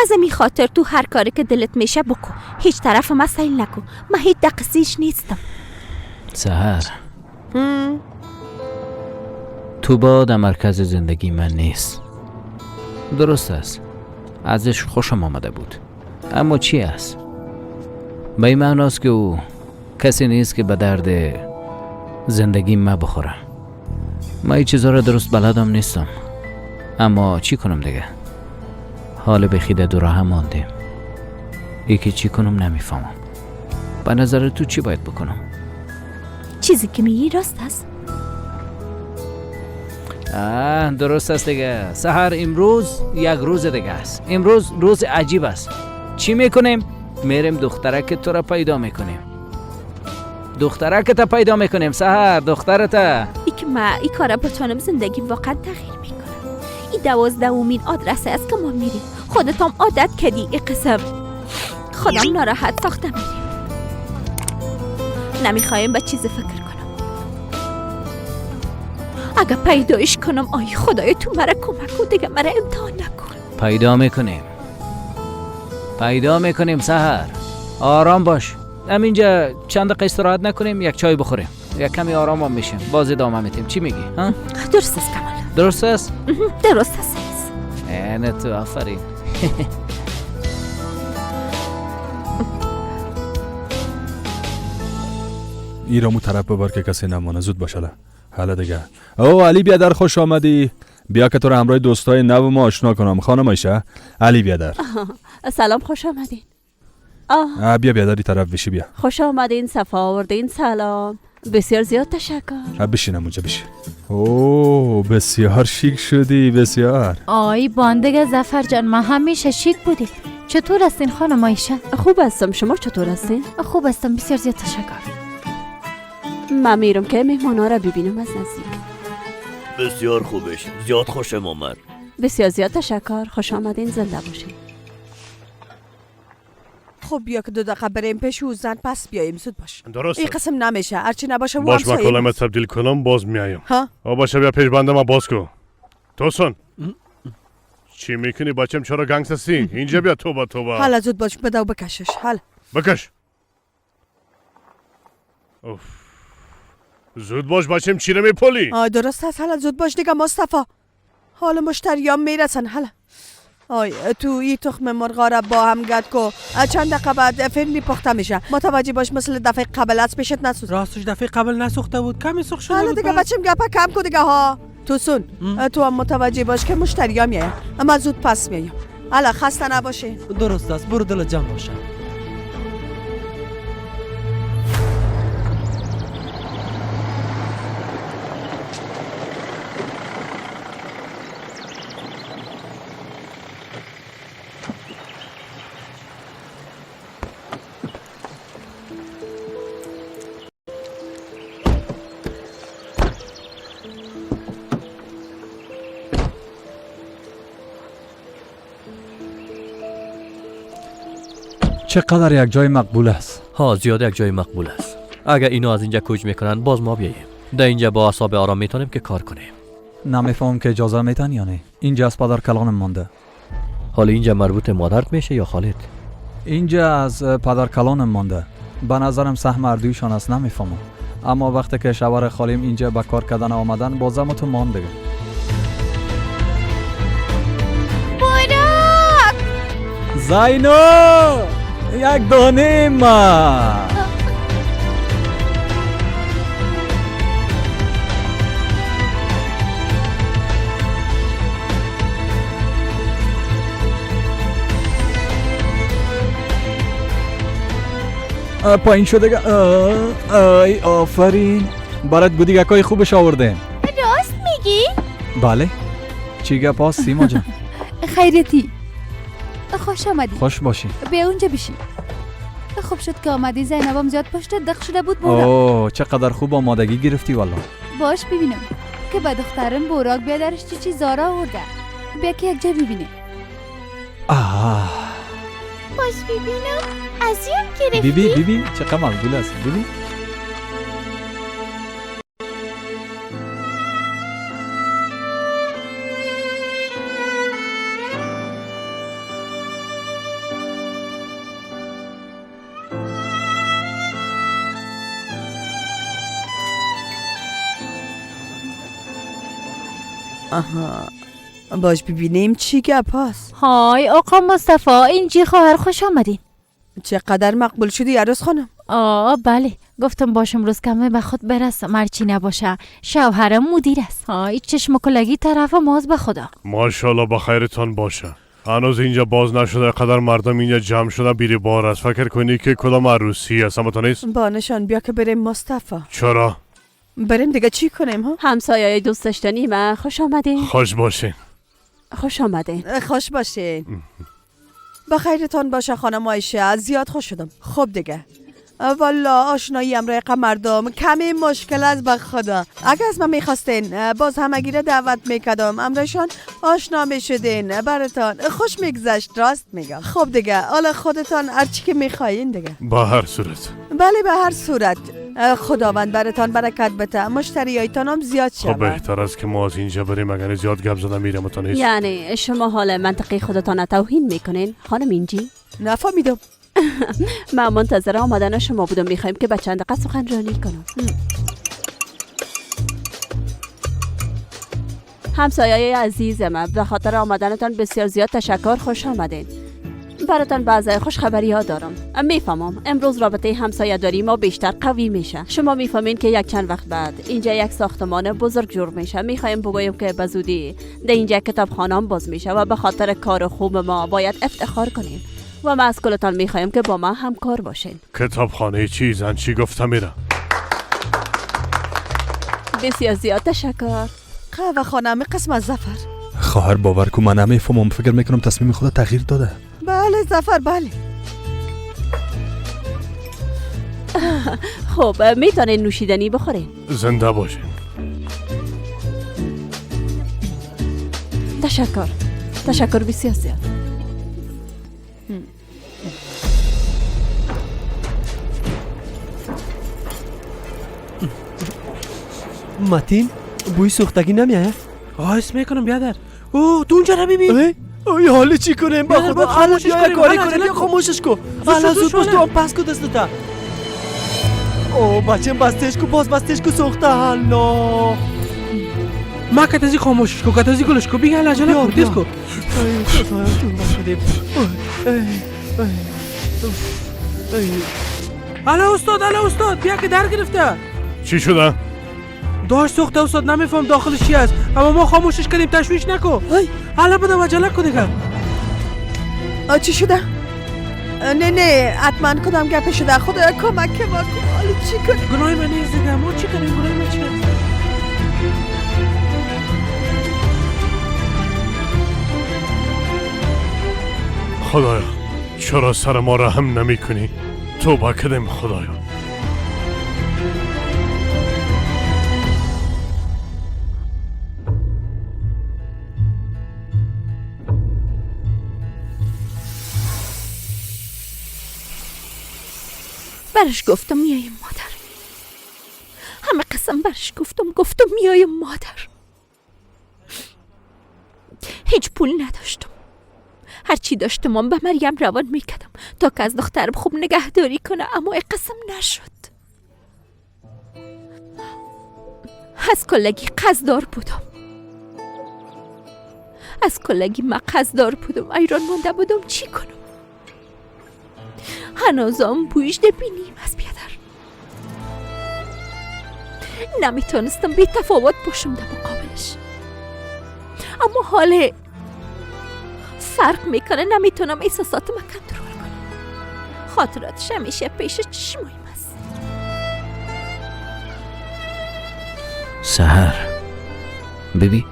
از این خاطر تو هر کاری که دلت میشه بکن، هیچ طرف ما سیل نکن. من هیچ دقیقیش نیستم. سحر تو با در مرکز زندگی من نیست. درست است ازش خوشم آمده بود، اما چی است؟ به این معناست که او کسی نیست که به درد زندگی من بخوره. من این چیزا را درست بلدم نیستم، اما چی کنم دیگه؟ حال بخیده دو راه هم ماندیم. یکی چی کنم نمیفهمم. به نظر تو چی باید بکنم؟ چیزی که میگی راست است. درست است دیگه. سحر امروز یک روز دیگه است. امروز روز عجیب است. چی میکنیم؟ میریم دخترک تو را پیدا میکنیم. دخترک تا پیدا میکنیم. سحر دخترت. ای که ما ای کارا بتونم زندگی واقعا تغییر میکنم. این 12مین آدرس است که ما میریم. خودت هم عادت کردی این قسم. خودم ناراحت ساخته میریم. نمیخوایم به چیز فکر کنم. اگه پیدایش کنم آی خدای تو مرا کمک کن دیگه، مرا امتحان نکن. پیدا میکنیم سحر. آرام باش. همینجا چند دقیقه استراحت نکنیم، یک چای بخوریم، یک کمی آرام هم میشیم، باز ادامه میدیم. چی میگی؟ درست است کمال. درست است؟ درست است. نه تو آفرین. ایرامو طرف ببر که کسی نمانه. زود باشه حالا دیگه. او علی بیادر خوش آمدی. بیا که تو رو همراه دوستای نو ما آشنا کنم. خانم عایشه، علی بیادر. سلام، خوش آمدین. بیا بیادری طرف بشی. بیا خوش آمدین، صفا آوردین. سلام، بسیار زیاد تشکر. بشینم اونجا بشین. اوه بسیار شیک شدی، بسیار. آی باندگه ظفر جان، ما همیشه شیک بودیم. چطور هستین خانم عایشه؟ خوب هستم، شما چطور هستین؟ خوب هستم، بسیار زیاد تشکر. من میرم که مهمانا را ببینم از نزدیک. بسیار خوبش، زیاد خوشم آمد. بسیار زیاد تشکر، خوش آمدین، زنده باشین. خب بیا که 2 دقیقه بریم پیش او زن پس بیاییم. زود باش. درست. این قسم نمیشه، هرچی نباشه باش من کلمه تبدیل کنم باز میایم. باشه بیا پیش بنده ما باز کن. توسن چی میکنی بچم؟ چرا گنگس هستی؟ اینجا بیا. توبه. حالا زود باش بدو بکشش. حالا بکش. اوف. زود باش بچم، چی رو میپولی؟ درست هست. حالا زود باش دیگه مصطفی. حالا مشتریام میرسن. حالا تو این تخم مرغا را با هم گد کو. چند دقیقه بعد فیلمی پخته میشه. متوجه باش مثل دفعه قبل از پیشت نسوخت. راستش دفعه قبل نسوخته بود، کمی سوخت شده حالا بود. دیگه بچم گپا کم کو دیگه ها. تو هم متوجه باش که مشتریام میایم، اما زود پس میایم. حالا خسته نباشین. درست است، برو دل جمع باشه. چقدر یک جای مقبول است؟ زیاد یک جای مقبول است. اگر اینو از اینجا کوچ میکنن باز ما بیاییم. در اینجا با اعصاب آرام میتونیم که کار کنیم. نمیفهم که اجازه میتن یا نه. اینجا از پدر کلانم مانده. حالا اینجا مربوط مادرت میشه یا خالت؟ اینجا از پدر کلانم مانده. به نظرم سهم اردویشان است، نمیفهمم. اما وقتی که شوهر خالیم اینجا به کار کردن آمدن بازم تو مان دیگه. براک! زینو! یک دانه ما! پایین شده. آی آفرین. برات گودیگکای خوبش آوردیم. راست میگی؟ بله. چی گپ هست سیما جان؟ خیرتی خوش آمدی. خوش باشی. به اونجا بشی. خوب شد که آمدی. زینبم زیاد پشت دق شده بود بورا. اوه چقدر خوب آمادگی گرفتی والله. باش ببینم که به دخترم بوراک بیادرش چی زارا آورده. بیا که یک جا ببینه. باش ببینم از یاد گرفتی. بیبی چقدر مقبول است. بیبی آها باش ببینیم چی گپ هست. های آقا مصطفی اینجی خواهر خوش آمدین. چقدر مقبول شدی عروس خانم؟ بله گفتم باشم روز کمه به خود برسم. هرچی نباشه شوهرم مدیر است. های چشم کلگی طرف ماز به خدا. ماشاءالله بخیرتان باشه. هنوز اینجا باز نشده قدر مردم اینجا جمع شده بیری بار است. فکر کنی که کدام عروسی است اما تو نیست؟ با نشان بیا که بریم مصطفی. چرا؟ بریم دیگه چی کنیم ها؟ همسایه‌ی دوست داشتنی من خوش آمدین. خوش باشین. خوش آمدین. خوش باشین. بخیرتان باشه خانم عایشه. زیاد خوش شدم. خب دیگه والا آشنایی امرای مردم کمی مشکل است به خدا. اگه از من میخواستین باز همگی را دعوت میکردم امرایشان آشنا میشدین براتان خوش میگذشت. راست میگم. خب دیگه حالا خودتان هرچی که میخواین دیگه. به هر صورت. بله به هر صورت خداوند براتان برکت بده. مشتریایتان هم زیاد شود. خب بهتر است که ما از اینجا بریم اگر زیاد گپ زدن میرم تا نیست. یعنی شما حال منطقی خودتان توهین میکنین خانم اینجی؟ نفهمیدم. من منتظر آمدن شما بودم. میخوایم که به چند دقیقه سخنرانی کنم. همسایه عزیزم به خاطر آمدنتان بسیار زیاد تشکر. خوش آمدین. براتان بعضی خوش خبری ها دارم. میفهمم امروز رابطه همسایه داری ما بیشتر قوی میشه. شما میفهمین که یک چند وقت بعد اینجا یک ساختمان بزرگ جور میشه. میخوایم بگویم که به زودی در اینجا کتابخانه باز میشه و به خاطر کار خوب ما باید افتخار کنیم و ما از کلتان میخوایم که با ما همکار باشین. کتابخانه چی زن چی گفتم میره؟ بسیار زیاد تشکر. قهوه خانم قسم از زفر. خواهر باور کن من نمیفهمم. فکر میکنم تصمیم خود تغییر داده. بله زفر بله. خب میتونین نوشیدنی بخورین. زنده باشین. تشکر بسیار زیاد. متین بوی سوختگی نمیاد؟ حس میکنم بیادر. تو اونجا رو ببین. ای حالا چی کنیم؟ با خدا خاموشش بیا یک کنیم. کاری کنیم. بیا خاموشش کن. حالا زود باش تو هم پس کو دستتا. او بچم بستش کو باز بستش کو سوخته حالا. ما کتازی خاموشش کو کتازی گلش کو بیگه عجله کن دیس کو. ای خدایا تو بخدیم. حالا استاد بیا که در گرفته. چی شده؟ داشت سوخته استاد نمیفهم داخلش چی است اما ما خاموشش کردیم. تشویش نکن. حالا بده عجله کن دیگه. چی شده؟ نه حتما کدام گپ شده. خدا کمک ما کن. حالا چی کنیم؟ گناهی من نیست دیگه. ما چی کنیم؟ گناهی من چی؟ خدایا چرا سر ما رحم نمی کنی؟ توبه کردیم خدایا. برش گفتم میایم مادر. همه قسم برش گفتم میایم مادر. هیچ پول نداشتم. هرچی داشتم به مریم روان میکردم تا که از دخترم خوب نگهداری کنه اما قسم نشد. از کلگی قصدار بودم. ایران مانده بودم. چی کنم؟ هنوزم بویش بینیم از بیادر. نمیتونستم بی تفاوت باشم در مقابلش. اما حاله فرق میکنه. نمیتونم احساساتم کنترل کنم. خاطراتش همیشه پیش چشمایم است. سحر ببین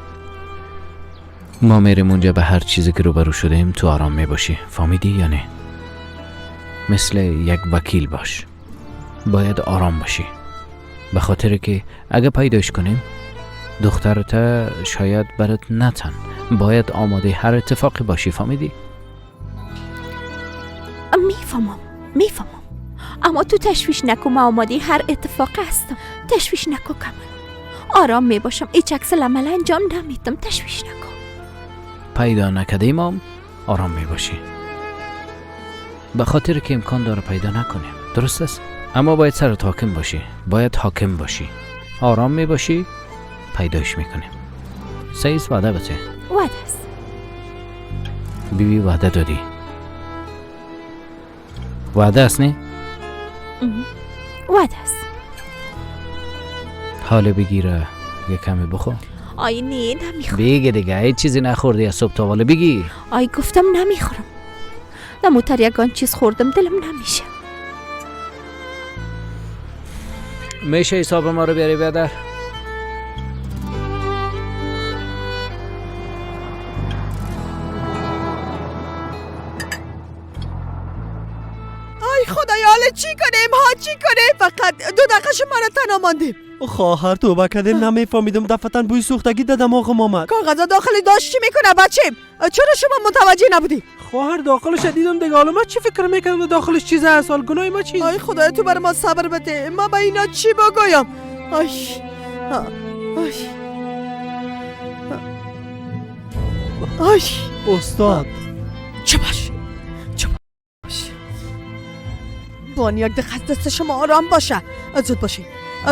ما میریم اونجا به هر چیزی که روبرو شدیم تو آرام میباشی. فهمیدی یا نه؟ مثل یک وکیل باش. باید آرام باشی. به خاطر که اگه پیداش کنیم دخترت شاید برات نتن. باید آماده هر اتفاقی باشی. فهمیدی؟ میفهمم اما تو تشویش نکن. من آماده هر اتفاقی هستم. تشویش نکن کمال. آرام میباشم. هیچ عکس العمل انجام نمیدم. تشویش نکن. پیدا نکردیم هم آرام میباشی. به خاطر که امکان داره پیدا نکنیم. درست است؟ اما باید سرت حاکم باشی. باید حاکم باشی. آرام میباشی پیداش میکنیم. سیز وعده بده. وعده است. بیبی وعده دادی. وعده است نه؟ وعده است. حالا بگیره یه کمی بخور. آی نه نمیخورم. بگی دیگه هیچ چیزی نخوردی از صبح تا حالا بگی. آی گفتم نمیخورم. نموتر یکان چیز خوردم دلم نمیشه. میشه حساب ما رو بیاری بیادر؟ ای خدایا حالا چی کنیم چی کنیم؟ فقط 2 دقیقه ما رو تنها ماندیم. خواهر توبه کردیم نمیفهمیدم دفتن بوی سوختگی در دماغم آمد. کاغذا داخلی داشت چی میکنه بچیم؟ چرا شما متوجه نبودی؟ خواهر داخلش دیدم دیگه. حالا من چی فکر میکنم داخلش چیز هست؟ حال گناه ما چیز؟ ای خدایا تو بر ما صبر بده. ما به اینا چی بگویم؟ ای استاد چه باش بان یک دقیقه دست شما آرام باشه.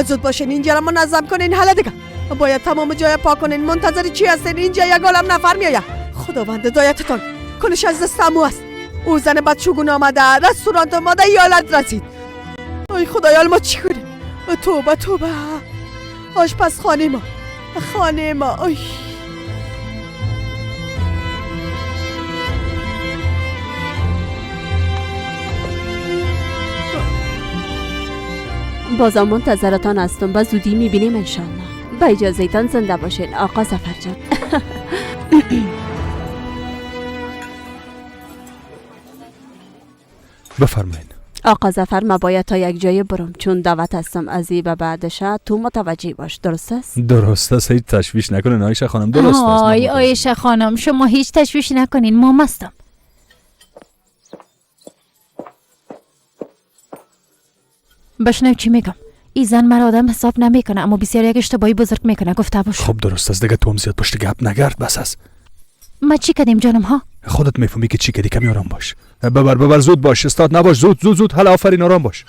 زود باشین اینجا را منظم کنین. حالا دیگه باید تمام جای پاک کنین. منتظر چی هستین؟ اینجا یک عالم نفر میآید. خداوند هدایتتان. کنش از دست عمو است. او زن بدشگون آمده. رستوران آمده. ایالت رسید. ای خدایا ما چی کنیم؟ توبه آشپز خانه ما ای بازم منتظرتان هستم. به زودی میبینیم انشالله. با اجازهتان زنده باشین آقا ظفرجان. بفرمایید. آقا ظفر ما باید تا یک جای برم چون دعوت هستم. از این به بعدش تو متوجه باش. درست است؟ درست است. هیچ تشویش نکنین آیشه خانم. درست است. آیشه خانم شما هیچ تشویش نکنین. ما مستم. بشنو چی میگم. این زن مرا آدم حساب نمیکنه اما بسیار یک اشتباهی بزرگ میکنه. گفته باش. خب درست است دیگه. تو هم زیاد پشت گپ نگرد. بس است. ما چی کردیم جانم ها؟ خودت میفهمی که چی کردی. کمی آرام باش. ببر زود باش. استاد نباش. زود حالا آفرین آرام باش.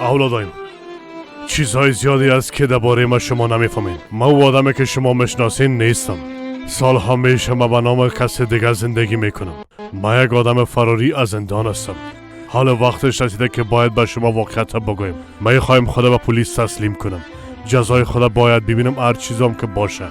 اولادایم چیزهای زیادی است که درباره ما شما نمیفهمین. ما او آدمی که شما میشناسین نیستم. سالها میشه ما به نام کسی دیگر زندگی میکنم. ما یک آدم فراری از زندان هستم. حالا وقتش رسیده که باید به شما واقعیت بگویم. ما خواهیم خدا به پلیس تسلیم کنم. جزای خدا باید ببینم هر چیزام که باشه.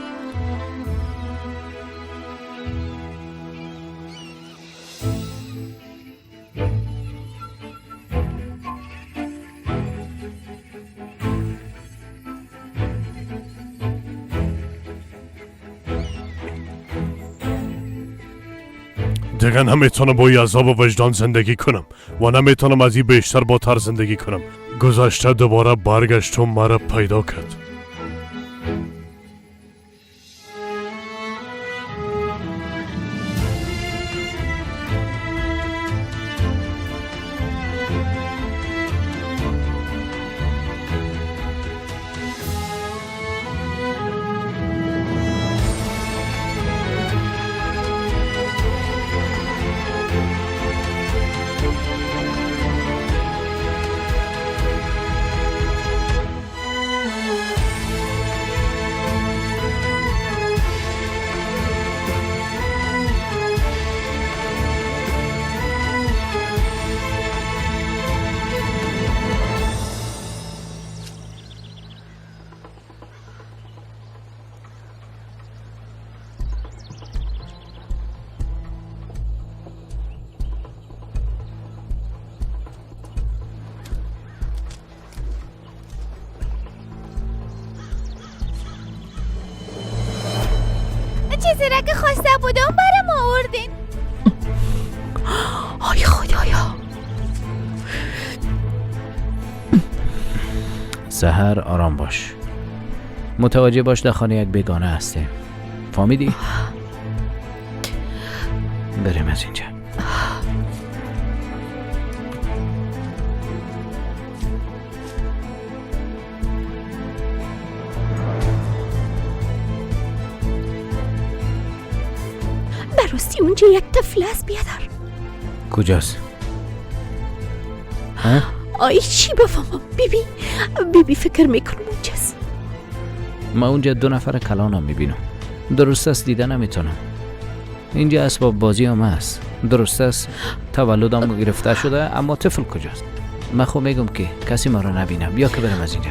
دیگه نمیتونم با این عذاب و وجدان زندگی کنم و نمیتونم از این بیشتر با تر زندگی کنم. گذشته دوباره برگشت و مرا پیدا کرد. چیزی را که خواسته بودم برام آوردین. آی خدایا. سحر آرام باش. متوجه باش در خانه یک بیگانه هستیم. فهمیدی؟ بریم از اینجا. براستی اونجا یک طفل است بیادر. کجاست؟ ها؟ آی چی بفهمم؟ بیبی فکر میکنم اونجاست. ما اونجا 2 نفر کلانم میبینم. درست است دیده نمیتونم. اینجا اسباب بازی هم هست. درست است تولدم گرفته شده، اما طفل کجاست؟ من خب میگم که کسی ما رو نبینه. بیا که بریم از اینجا.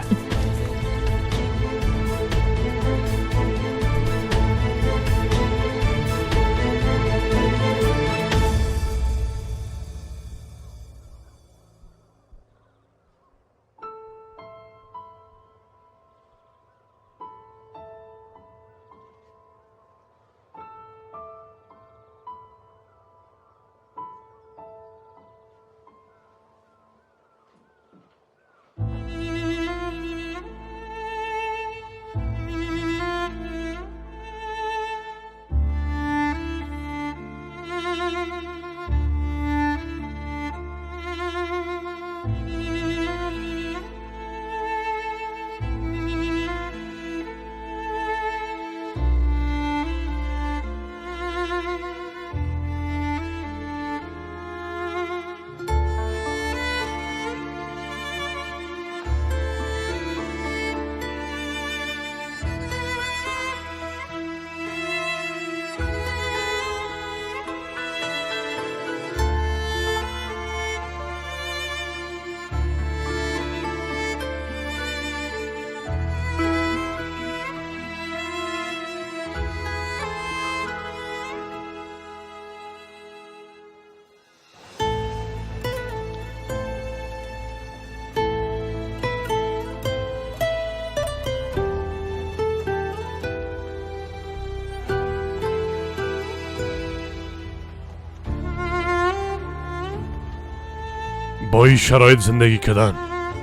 با این شرایط زندگی کردن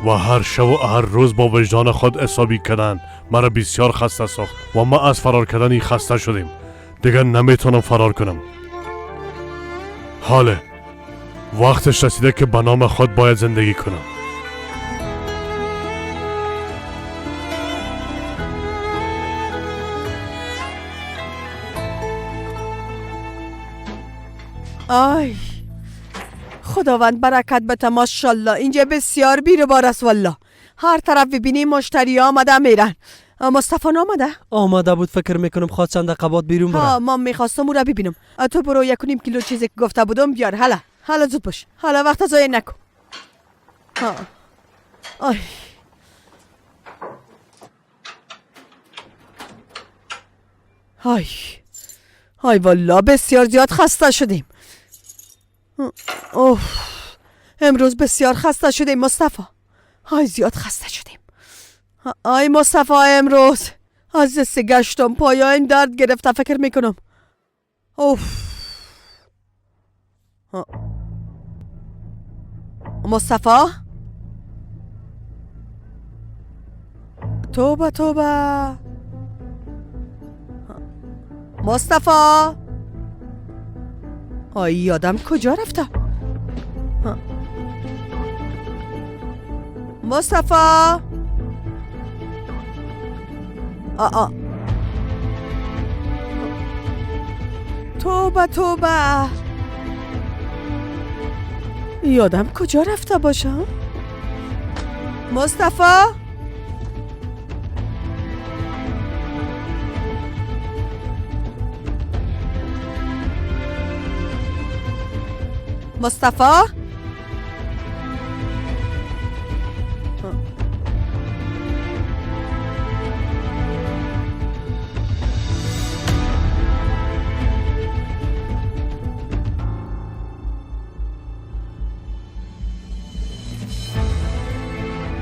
و هر شب و هر روز با وجدان خود حسابی کردن مرا بسیار خسته ساخت و ما از فرار کردن خسته شدیم. دیگر نمیتونم فرار کنم. حاله وقتش رسیده که به نام خود باید زندگی کنم. آی خداوند برکت بده. ماشاءالله اینجا بسیار بیروبار است والله. هر طرف ببینی مشتری آمده میرن. مصطفی آمده؟ آمده بود، فکر میکنم خواست چند قبات بیرون بره. ها من میخواستم او را ببینم. تو برو 1.5 کیلو چیزی که گفته بودم بیار. حالا زود باش. حالا وقت ضایع نکن. ها آی های والله بسیار زیاد خسته شدیم. اوه امروز بسیار خسته شدیم مصطفی. های زیاد خسته شدیم. آی مصطفی امروز از دست گشتم، پایم درد گرفته فکر میکنم. اوف مصطفی توبه مصطفی آی آدم کجا رفته؟ مصطفی توبه یادم کجا رفته باشه؟ مصطفی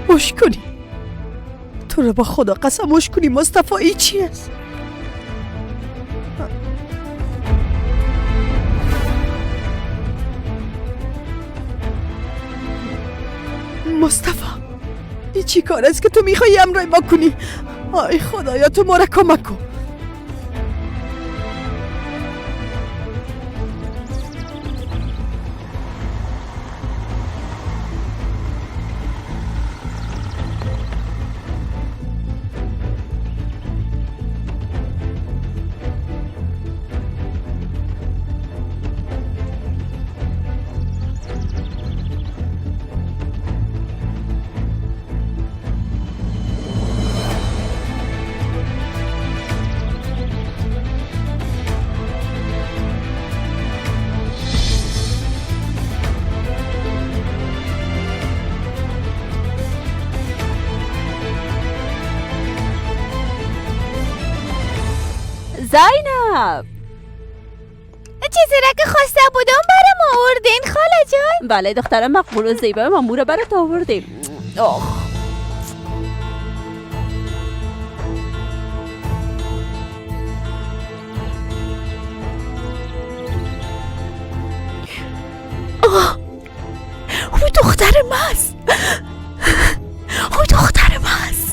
مش کنی. تو رو با خدا قسم مش کنی مصطفی. ای چی است؟ مصطفی این چی کار است که تو میخوایی امرای ما کنی؟ آی خدایا تو ما را کمک کن. زینب چیزی را که خواسته بودم برام آوردین خاله جان. بله دخترم مقبول و زیبا مامورا برات آوردیم. آخ او دخترم است. او دخترم است.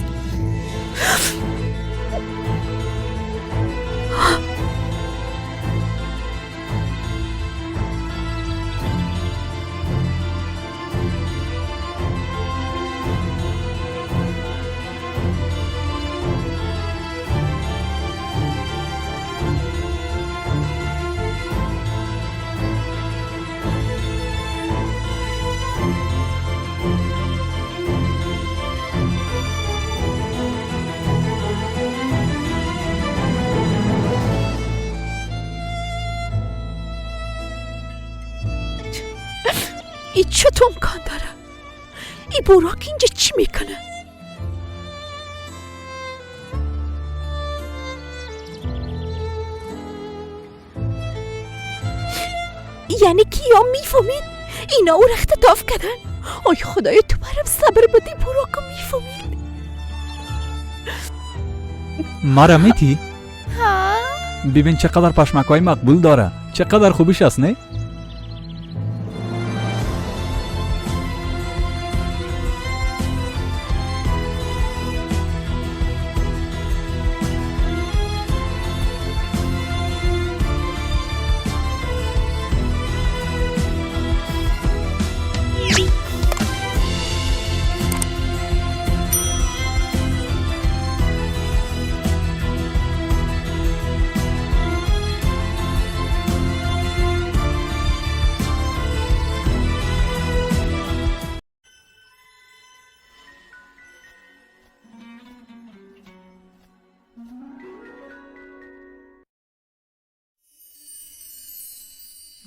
این چطور امکان داره؟ این براک اینجا چی میکنه؟ یعنی کیا میفهمید؟ اینا او اختطاف کردن؟ آی خدای تو برم صبر بدی براکو میفهمید؟ مارا میتی؟ ها؟ ببین چقدر پشمکای مقبول داره. چقدر خوبیش است نه؟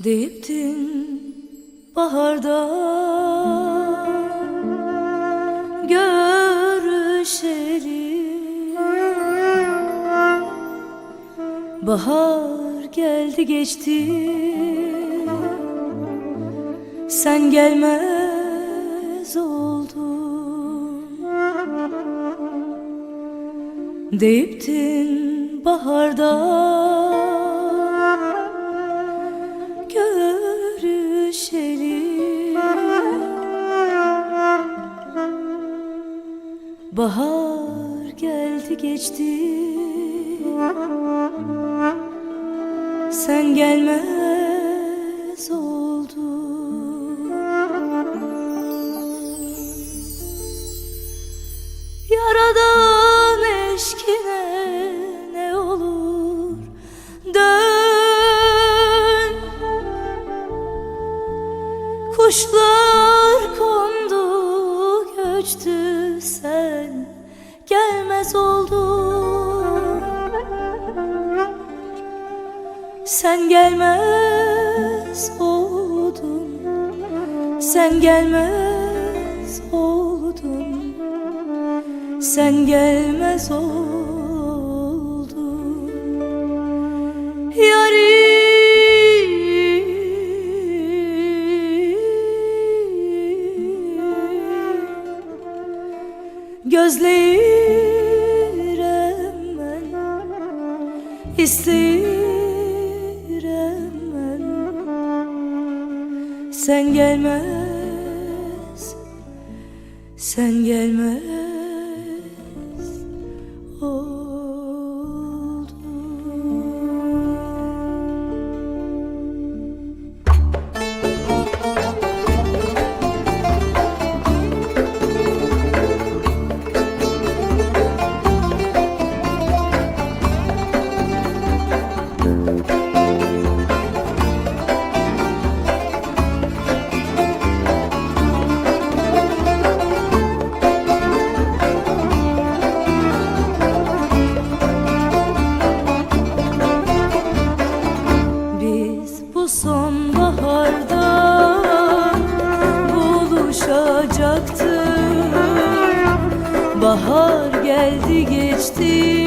Deyiptin baharda görüşelim. Bahar geldi geçti, sen gelmez oldun. Deyiptin baharda görüşelim. Bahar geldi geçti, sen gelmez oldun. Yaradan eşkine ne olur dön. Kuşlar kondu göçtü, sen gelmez oldun. Sen gelmez oldun. Sen gelmez oldun. Sen gelmez oldun. Yarim gözleyirem ben, isteyirem ben. Sen gelmez sen gelmez oldun. Bahar geldi geçti,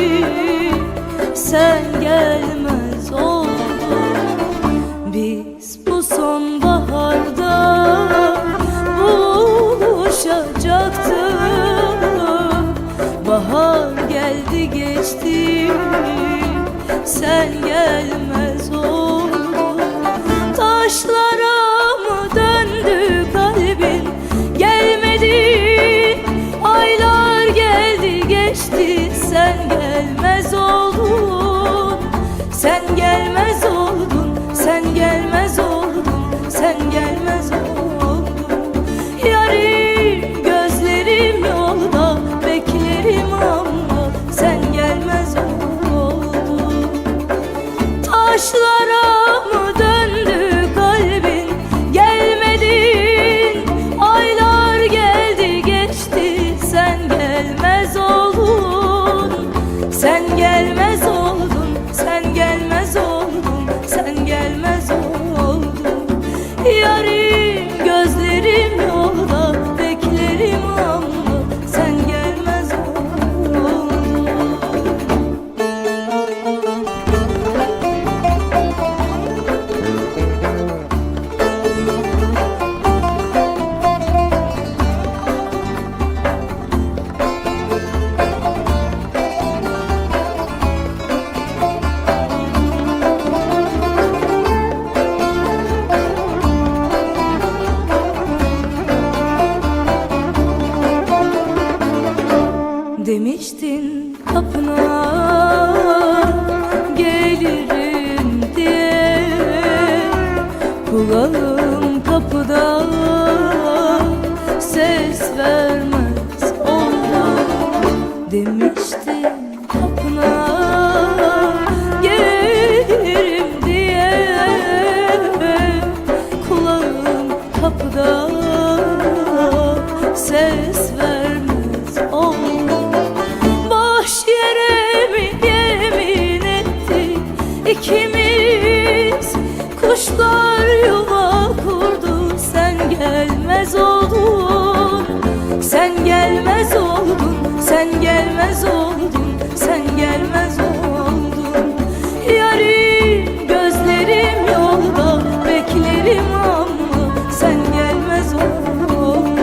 sen gelmez oldun. Biz bu sonbaharda buluşacaktık. Bahar geldi geçti, sen gelmez oldun. Taşlara mı döndü kalbin, gelmedi. Aylar geldi geçti, sen gelmez oldun. Sen gelmez oldun, sen gelmez oldun, sen gelmez oldun. Yarim gözlerim yolda beklerim ama sen gelmez oldun. Taşlara mı döndü kalbin, gelmedin. Aylar geldi geçti, sen gelmez oldun. Sen gelmez oldun, sen gelmez oldun, sen gelmez oldun. Yarim gözlerim yolda beklerim ama sen gelmez oldun. Demiştin kapına gelirim diye, kulağım kapıda ses vermez oldu. Demiştin kapına gelirim diye, kulağım kapıda ses vermez oldu. İkimiz kuşlar yuva kurdu, sen gelmez oldun. Sen gelmez oldun, sen gelmez oldun, sen gelmez oldun. Yarim gözlerim yolda beklerim ama sen gelmez oldun.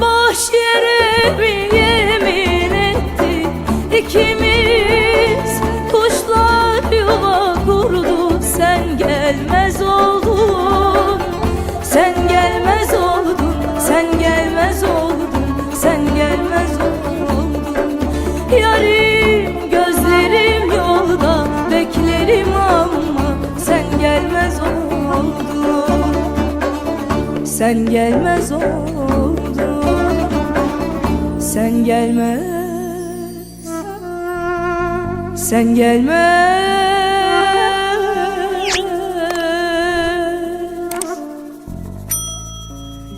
Boş yere bir yemin ettik ikimiz, kuşlar yuva kurdu, sen gelmez oldun. Sen gelmez oldun, sen gelmez oldun, sen gelmez oldun. Yarim gözlerim yolda beklerim ama sen gelmez oldun. Sen gelmez oldun, sen gelmez, sen gelmez,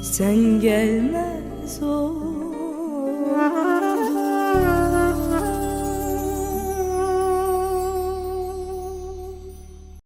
sen gelmez oldun.